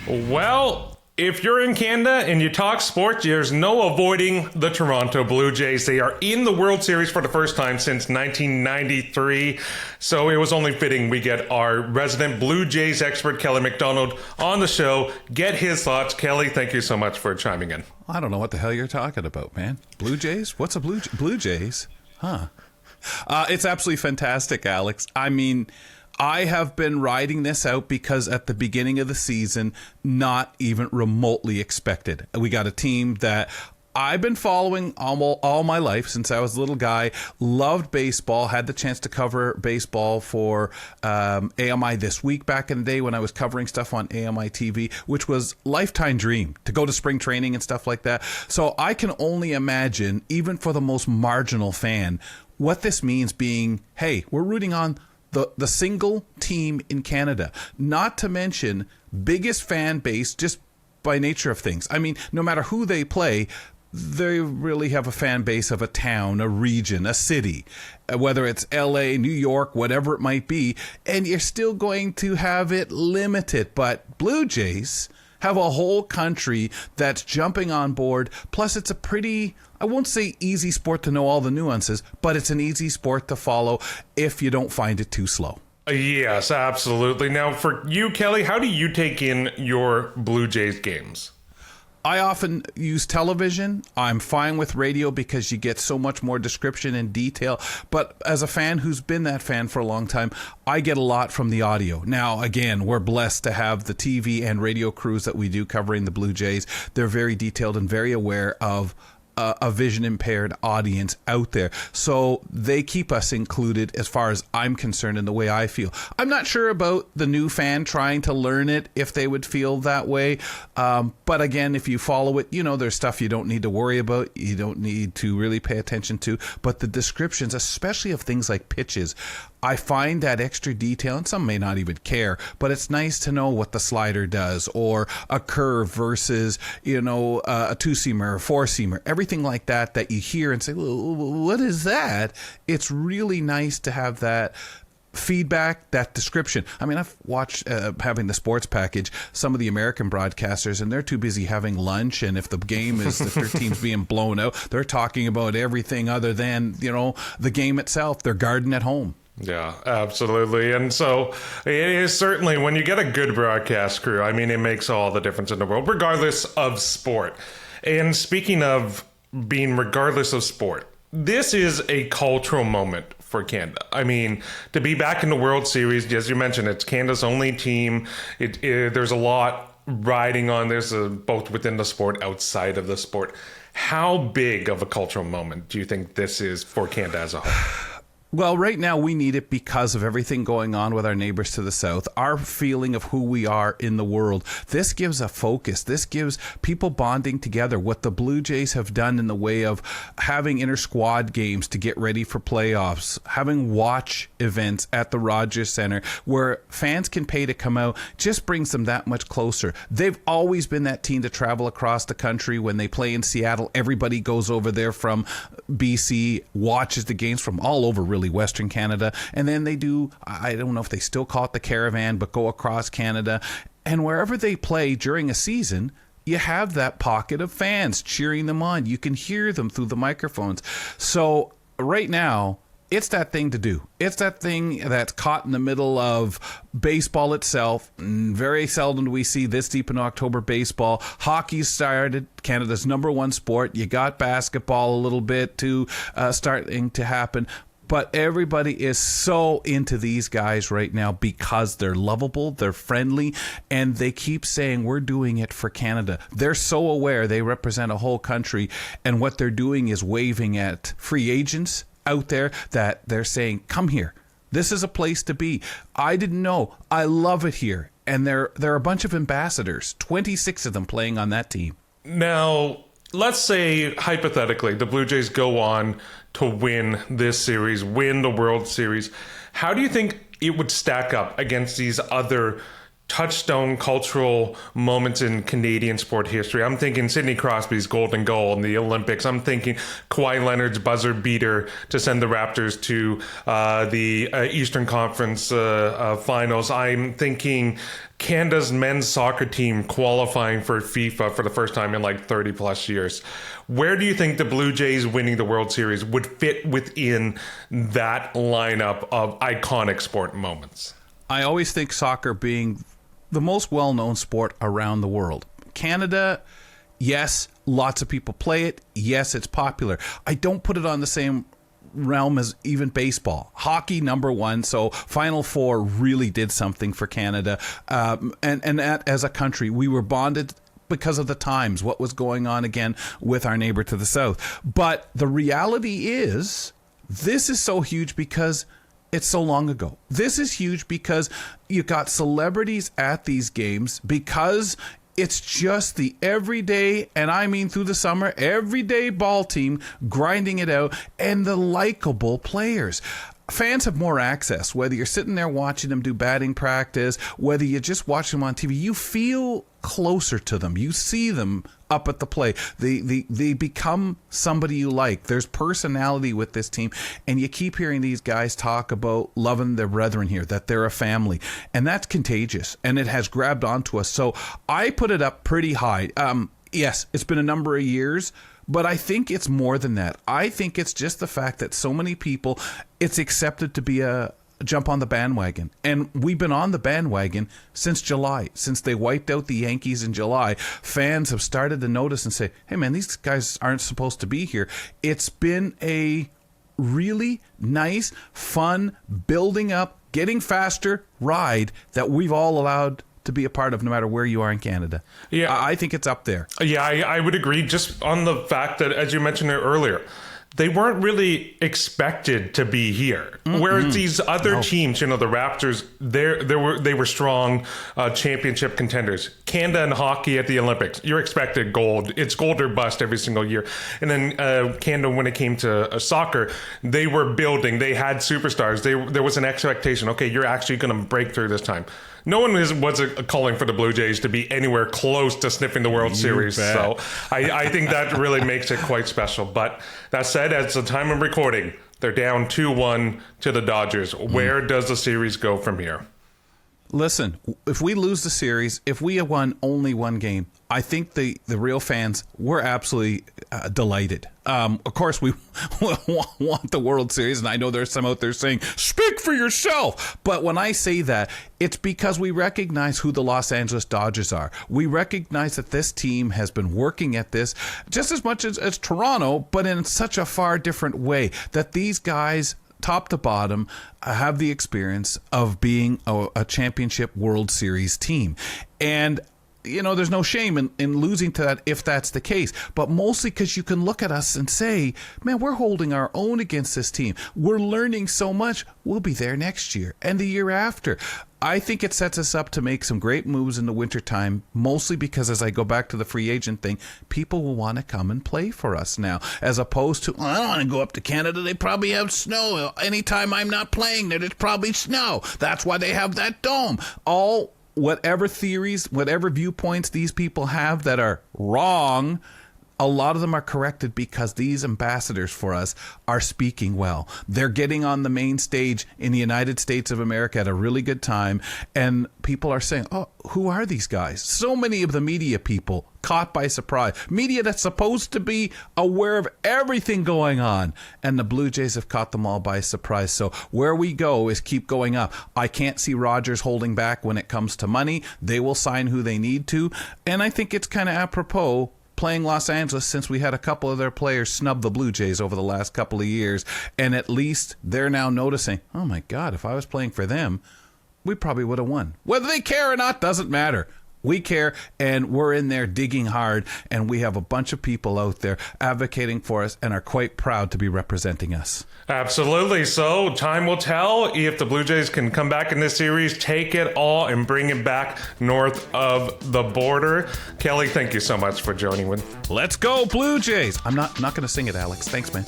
Well, if you're in Canada and you talk sports, there's no avoiding the Toronto Blue Jays. They are in the World Series for the first time since 1993. So it was only fitting we get our resident Blue Jays expert, Kelly MacDonald, on the show. Get his thoughts. Kelly, thank you so much for chiming in. I don't know what the hell you're talking about, man. Blue Jays? What's a Blue Jays? Huh. It's absolutely fantastic, Alex. I mean, I have been riding this out because at the beginning of the season, not even remotely expected. We got a team that I've been following all my life since I was a little guy, loved baseball, had the chance to cover baseball for AMI This Week back in the day when I was covering stuff on AMI TV, which was lifetime dream to go to spring training and stuff like that. So I can only imagine, even for the most marginal fan, what this means being, hey, we're rooting on the single team in Canada, not to mention biggest fan base just by nature of things. I mean, no matter who they play, they really have a fan base of a town, a region, a city, whether it's LA, New York, whatever it might be, and you're still going to have it limited. But Blue Jays have a whole country that's jumping on board. Plus, it's a pretty, I won't say easy sport to know all the nuances, but it's an easy sport to follow if you don't find it too slow. Yes, absolutely. Now, for you, Kelly, how do you take in your Blue Jays games? I often use television. I'm fine with radio because you get so much more description and detail. But as a fan who's been that fan for a long time, I get a lot from the audio. Now, again, we're blessed to have the TV and radio crews that we do covering the Blue Jays. They're very detailed and very aware of a vision impaired audience out there. So they keep us included as far as I'm concerned in the way I feel. I'm not sure about the new fan trying to learn it, if they would feel that way. But again, if you follow it, you know, there's stuff you don't need to worry about. You don't need to really pay attention to. But the descriptions, especially of things like pitches, I find that extra detail, and some may not even care, but it's nice to know what the slider does, or a curve versus, you know, a two-seamer or four-seamer, everything like that that you hear and say, well, what is that? It's really nice to have that feedback, that description. I mean, I've watched having the sports package, some of the American broadcasters, and they're too busy having lunch, and if the game is, if their team's being blown out, they're talking about everything other than, you know, the game itself, their garden at home. Yeah, absolutely. And so it is certainly, when you get a good broadcast crew, I mean, it makes all the difference in the world, regardless of sport. And speaking of being regardless of sport, this is a cultural moment for Canada. I mean, to be back in the World Series, as you mentioned, it's Canada's only team. There's a lot riding on this, both within the sport, outside of the sport. How big of a cultural moment do you think this is for Canada as a whole? Well, right now we need it because of everything going on with our neighbors to the south, our feeling of who we are in the world. This gives a focus. This gives people bonding together. What the Blue Jays have done in the way of having inter-squad games to get ready for playoffs, having watch events at the Rogers Center where fans can pay to come out, just brings them that much closer. They've always been that team to travel across the country. When they play in Seattle, everybody goes over there from BC, watches the games from all over, really, Western Canada, and then they do, I don't know if they still call it the caravan, but go across Canada, and wherever they play during a season, you have that pocket of fans cheering them on. You can hear them through the microphones. So right now, it's that thing to do. It's that thing that's caught in the middle of baseball itself. Very seldom do we see this deep in October baseball. Hockey started, Canada's number one sport. You got basketball a little bit too starting to happen. But everybody is so into these guys right now because they're lovable, they're friendly, and they keep saying, we're doing it for Canada. They're so aware they represent a whole country, and what they're doing is waving at free agents out there that they're saying, come here. This is a place to be. I didn't know. I love it here. And they're a bunch of ambassadors, 26 of them playing on that team. Now, let's say, hypothetically, the Blue Jays go on to win this series, win the World Series. How do you think it would stack up against these other touchstone cultural moments in Canadian sport history. I'm thinking Sidney Crosby's golden goal in the Olympics. I'm thinking Kawhi Leonard's buzzer beater to send the Raptors to the Eastern Conference finals. I'm thinking Canada's men's soccer team qualifying for FIFA for the first time in like 30 plus years. Where do you think the Blue Jays winning the World Series would fit within that lineup of iconic sport moments? I always think soccer being the most well-known sport around the world. Canada, yes, lots of people play it. Yes, it's popular. I don't put it on the same realm as even baseball. Hockey, number one. So Final Four really did something for Canada. And as a country, we were bonded because of the times, what was going on again with our neighbor to the south. But the reality is, this is so huge because it's so long ago. This is huge because you got celebrities at these games, because it's just the everyday, and I mean through the summer, everyday ball team grinding it out, and the likable players. Fans have more access, whether you're sitting there watching them do batting practice, whether you just watch them on TV, you feel closer to them. You see them up at the plate. They become somebody you like. There's personality with this team, and you keep hearing these guys talk about loving their brethren here, that they're a family, and that's contagious, and it has grabbed onto us. So I put it up pretty high. Yes, it's been a number of years, but I think it's more than that. I think it's just the fact that so many people, it's accepted to be a jump on the bandwagon. And we've been on the bandwagon since July. Since they wiped out the Yankees in July, fans have started to notice and say, hey man, these guys aren't supposed to be here. It's been a really nice, fun, building up, getting faster ride that we've all allowed to be a part of, no matter where you are in Canada. Yeah, I think it's up there. Yeah, I would agree, just on the fact that, as you mentioned earlier, they weren't really expected to be here. Mm-hmm. Whereas these other teams, you know, the Raptors, they were strong championship contenders. Canada and hockey at the Olympics, you're expected gold. It's gold or bust every single year. And then Canada, when it came to soccer, they were building. They had superstars. There was an expectation. Okay, you're actually going to break through this time. No one was calling for the Blue Jays to be anywhere close to sniffing the World Series. Bet. So I think that really makes it quite special. But that said, at the time of recording, they're down 2-1 to the Dodgers. Where does the series go from here? Listen, if we lose the series, if we have won only one game, I think the real fans, we're absolutely delighted. Of course, we want the World Series, and I know there's some out there saying, speak for yourself. But when I say that, it's because we recognize who the Los Angeles Dodgers are. We recognize that this team has been working at this just as much as Toronto, but in such a far different way, that these guys, top to bottom, have the experience of being a championship World Series team. And you know, there's no shame in losing to that if that's the case. But mostly because you can look at us and say, man, we're holding our own against this team. We're learning so much. We'll be there next year and the year after. I think it sets us up to make some great moves in the wintertime, mostly because, as I go back to the free agent thing, people will want to come and play for us now, as opposed to, I don't want to go up to Canada. They probably have snow. Anytime I'm not playing there, there's probably snow. That's why they have that dome. Whatever theories, whatever viewpoints these people have that are wrong, a lot of them are corrected because these ambassadors for us are speaking well. They're getting on the main stage in the United States of America at a really good time, and people are saying, oh, who are these guys? So many of the media people caught by surprise. Media that's supposed to be aware of everything going on, and the Blue Jays have caught them all by surprise. So where we go is keep going up. I can't see Rogers holding back when it comes to money. They will sign who they need to, and I think it's kind of apropos playing Los Angeles, since we had a couple of their players snub the Blue Jays over the last couple of years, and at least they're now noticing, oh my God, if I was playing for them, we probably would have won. Whether they care or not doesn't matter. We care, and we're in there digging hard, and we have a bunch of people out there advocating for us and are quite proud to be representing us. Absolutely. So time will tell if the Blue Jays can come back in this series, take it all, and bring it back north of the border. Kelly, thank you so much for joining with. Let's go, Blue Jays. I'm not going to sing it, Alex. Thanks, man.